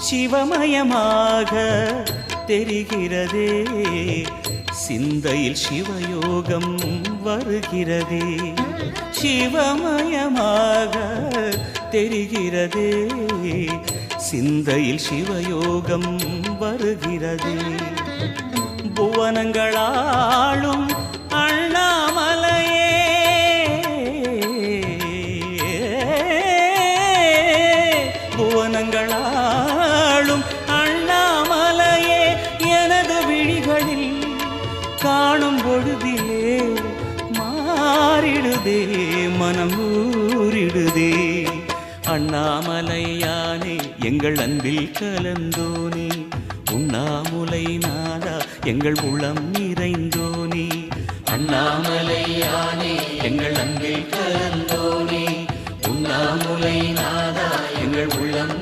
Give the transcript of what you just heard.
சிவமயமாக தெரிகிறதே, சிந்தையில் சிவயோகம் வருகிறதே. சிவமயமாக தெரிகிறதே, சிந்தையில் சிவயோகம் வருகிறதே. புவனங்களாளும் அண்ணாமலையே, புவனங்களாளும் அண்ணாமலையே, எனது விழிகளில் காணும் பொழுதிலே மாறிடுதே, மனம் ஊறிடுதே. அண்ணாமலையானே எங்கள் அன்பில் கலந்தோனே, உண்ணாமுலை நாதா எங்கள் உளம் நிறைந்தோனே. அண்ணாமலையானே எங்கள் அன்பில் கலந்தோனே, உண்ணாமுலை நாதா எங்கள் உள்ளம்